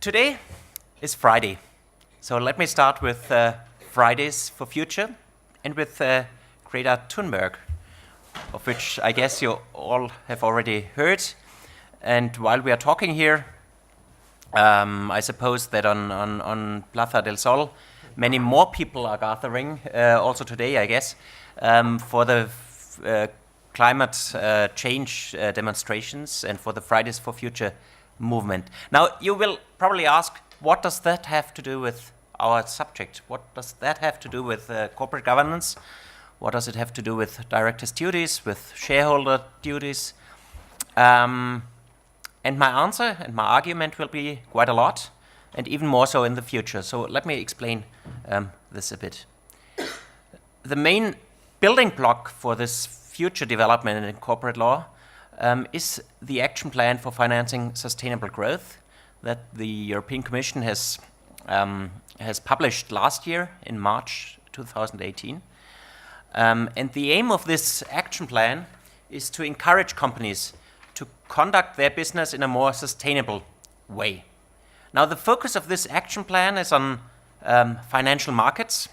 Today is Friday, so let me start with Fridays for Future and with Greta Thunberg, of which I guess you all have already heard. And while we are talking here, I suppose that on Plaza del Sol, many more people are gathering, also today, I guess, for the climate change demonstrations and for the Fridays for Future movement. Now, you will probably ask, what does that have to do with our subject? What does that have to do with corporate governance? What does it have to do with directors' duties, with shareholder duties? And my answer and my argument will be quite a lot, and even more so in the future. So let me explain this a bit. The main building block for this future development in corporate law is the action plan for financing sustainable growth that the European Commission has published last year in March 2018. And the aim of this action plan is to encourage companies to conduct their business in a more sustainable way. Now, the focus of this action plan is on financial markets.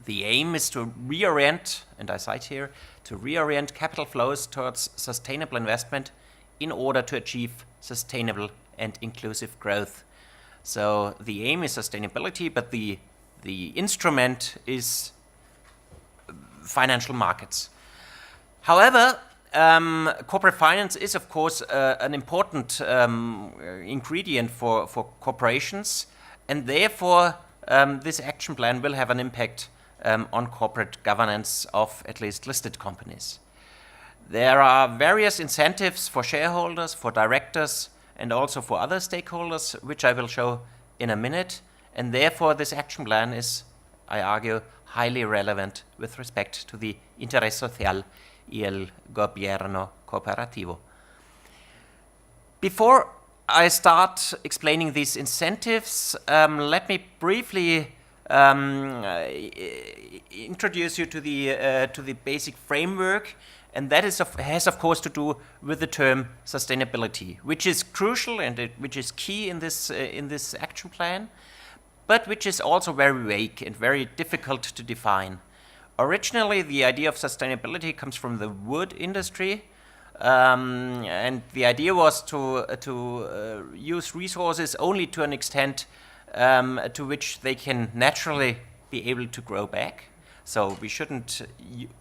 The aim is to reorient, and I cite here, to reorient capital flows towards sustainable investment in order to achieve sustainable and inclusive growth. So the aim is sustainability, but the instrument is financial markets. However, corporate finance is, of course, an important ingredient for corporations, and therefore this action plan will have an impact on corporate governance of at least listed companies. There are various incentives for shareholders, for directors, and also for other stakeholders, which I will show in a minute, and therefore this action plan is, I argue, highly relevant with respect to the interés social y el gobierno cooperativo. Before I start explaining these incentives, let me briefly introduce you to the basic framework, and that has of course to do with the term sustainability, which is crucial and which is key in this action plan, but which is also very vague and very difficult to define. Originally, the idea of sustainability comes from the wood industry, and the idea was to use resources only to an extent to which they can naturally be able to grow back. So we shouldn't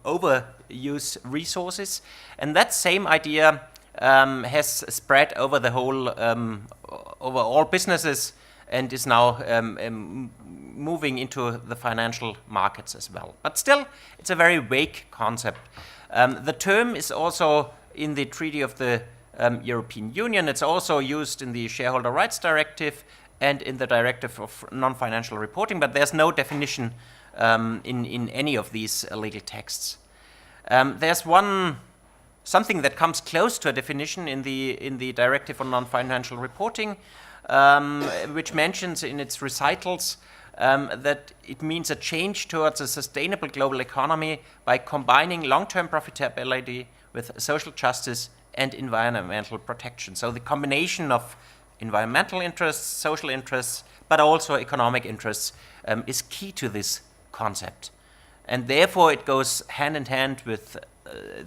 overuse resources. And that same idea has spread over the whole, over all businesses, and is now moving into the financial markets as well. But still, it's a very vague concept. The term is also in the Treaty of the European Union. It's also used in the Shareholder Rights Directive and in the Directive of Non-Financial Reporting, but there's no definition in any of these legal texts. There's something that comes close to a definition in the Directive on Non-Financial Reporting, which mentions in its recitals that it means a change towards a sustainable global economy by combining long-term profitability with social justice and environmental protection. So the combination of environmental interests, social interests, but also economic interests is key to this concept. And therefore it goes hand in hand with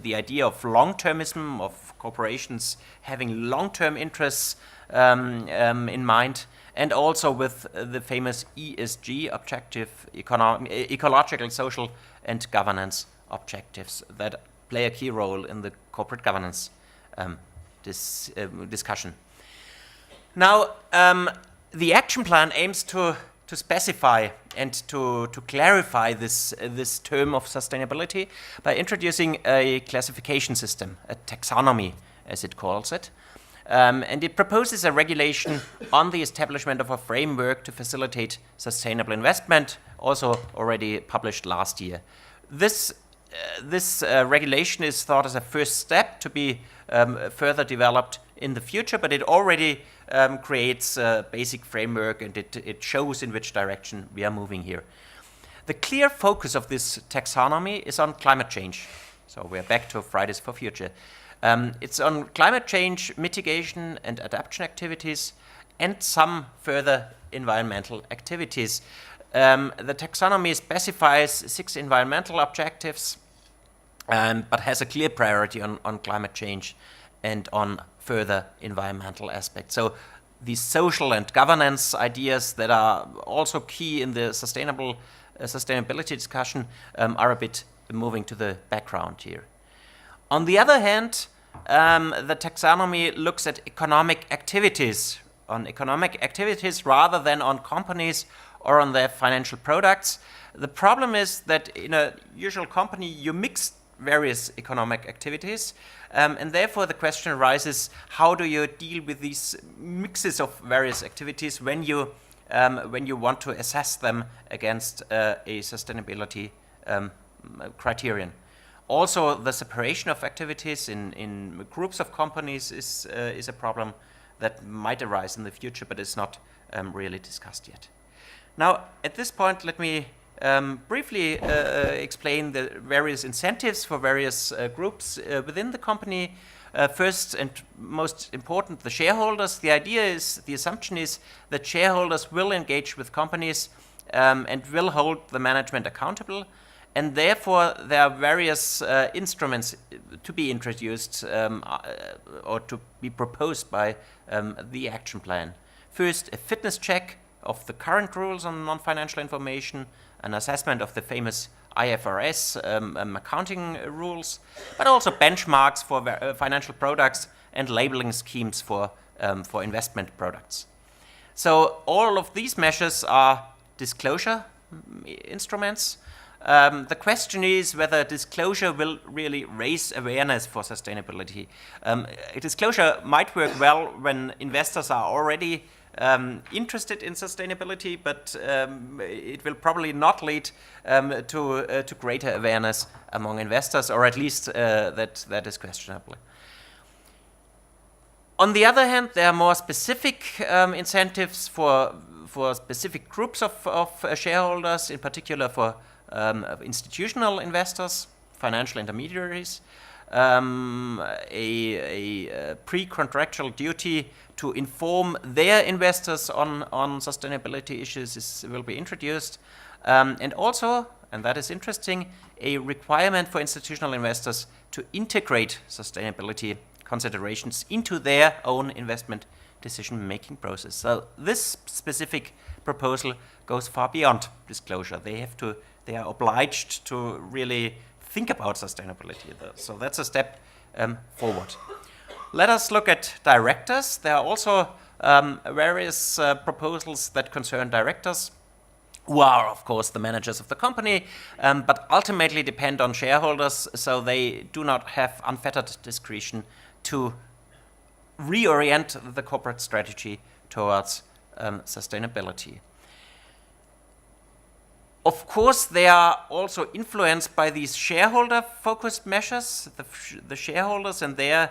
the idea of long-termism, of corporations having long-term interests in mind, and also with the famous ESG objective, ecological, social, and governance objectives that play a key role in the corporate governance discussion. Now, the action plan aims to specify and to clarify this term of sustainability by introducing a classification system, a taxonomy, as it calls it. And it proposes a regulation on the establishment of a framework to facilitate sustainable investment, also already published last year. This regulation is thought as a first step to be further developed in the future, but it already creates a basic framework, and it shows in which direction we are moving here. The clear focus of this taxonomy is on climate change. So we're back to Fridays for Future. It's on climate change mitigation and adaptation activities and some further environmental activities. The taxonomy specifies 6 environmental objectives, but has a clear priority on climate change and on further environmental aspects. So these social and governance ideas that are also key in the sustainability discussion are a bit moving to the background here. On the other hand, the taxonomy looks at economic activities, rather than on companies or on their financial products. The problem is that in a usual company you mix various economic activities, and therefore the question arises, how do you deal with these mixes of various activities when you want to assess them against a sustainability criterion? Also, the separation of activities in groups of companies is a problem that might arise in the future, but it's not really discussed yet. Now, at this point, let me briefly explain the various incentives for various groups within the company. First and most important, the shareholders. The assumption is that shareholders will engage with companies and will hold the management accountable. And therefore, there are various instruments to be introduced or to be proposed by the action plan. First, a fitness check of the current rules on non-financial information, an assessment of the famous IFRS accounting rules, but also benchmarks for financial products and labeling schemes for investment products. So all of these measures are disclosure instruments. The question is whether disclosure will really raise awareness for sustainability. Disclosure might work well when investors are already interested in sustainability, but it will probably not lead to greater awareness among investors, or at least that is questionable. On the other hand, there are more specific incentives for specific groups of shareholders, in particular for institutional investors, financial intermediaries. A pre-contractual duty to inform their investors on sustainability issues will be introduced. And also, and that is interesting, a requirement for institutional investors to integrate sustainability considerations into their own investment decision-making process. So this specific proposal goes far beyond disclosure. They are obliged to really think about sustainability. So that's a step forward. Let us look at directors. There are also various proposals that concern directors, who are, of course, the managers of the company, but ultimately depend on shareholders, so they do not have unfettered discretion to reorient the corporate strategy towards sustainability. Of course, they are also influenced by these shareholder-focused measures. The shareholders and their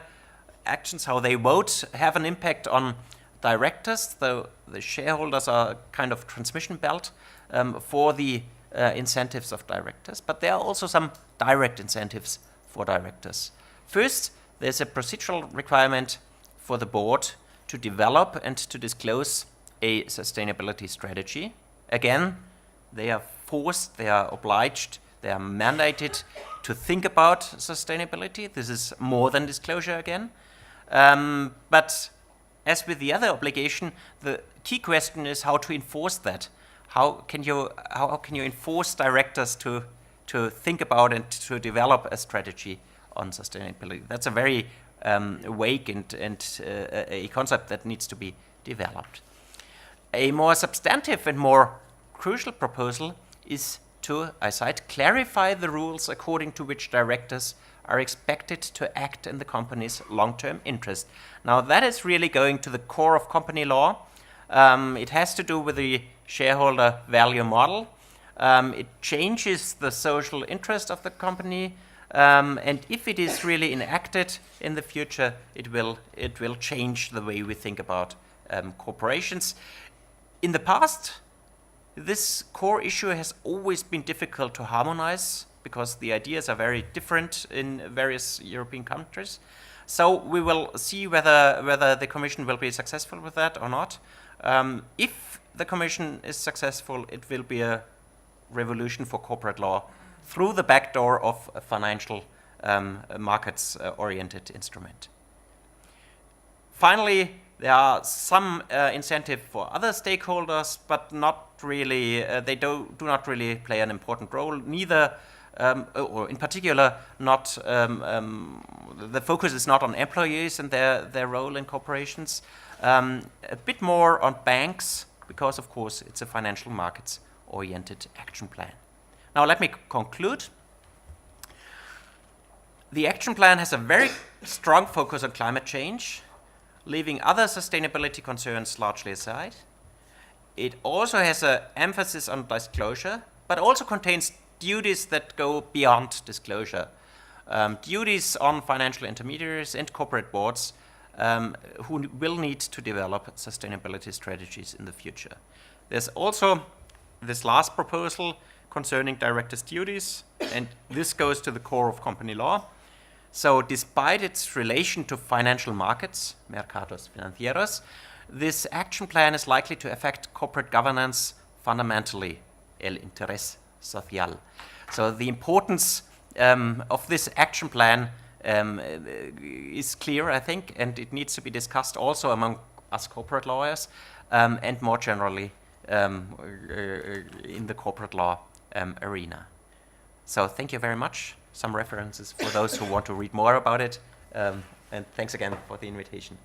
actions, how they vote, have an impact on directors. The shareholders are kind of transmission belt for the incentives of directors, but there are also some direct incentives for directors. First, there's a procedural requirement for the board to develop and to disclose a sustainability strategy. Again, they are forced, they are obliged, they are mandated to think about sustainability. This is more than disclosure again. But as with the other obligation, the key question is how to enforce that. How can you enforce directors to think about and to develop a strategy on sustainability? That's a very vague and a concept that needs to be developed. A more substantive and more crucial proposal is to, I cite, clarify the rules according to which directors are expected to act in the company's long-term interest. Now, that is really going to the core of company law. It has to do with the shareholder value model. It changes the social interest of the company, and if it is really enacted in the future, it will change the way we think about corporations. In the past, this core issue has always been difficult to harmonize because the ideas are very different in various European countries. So we will see whether the Commission will be successful with that or not. If the Commission is successful, it will be a revolution for corporate law through the back door of a financial markets-oriented instrument. Finally, there are some incentive for other stakeholders, but not really. They do not really play an important role. Neither, or in particular, not. The focus is not on employees and their role in corporations. A bit more on banks, because of course it's a financial markets-oriented action plan. Now let me conclude. The action plan has a very strong focus on climate change, leaving other sustainability concerns largely aside. It also has an emphasis on disclosure, but also contains duties that go beyond disclosure. Duties on financial intermediaries and corporate boards who will need to develop sustainability strategies in the future. There's also this last proposal concerning directors' duties, and this goes to the core of company law. So despite its relation to financial markets, Mercados, Financieros, this action plan is likely to affect corporate governance fundamentally, el interés social. So the importance of this action plan is clear, I think, and it needs to be discussed also among us corporate lawyers and more generally in the corporate law arena. So thank you very much. Some references for those who want to read more about it. And thanks again for the invitation.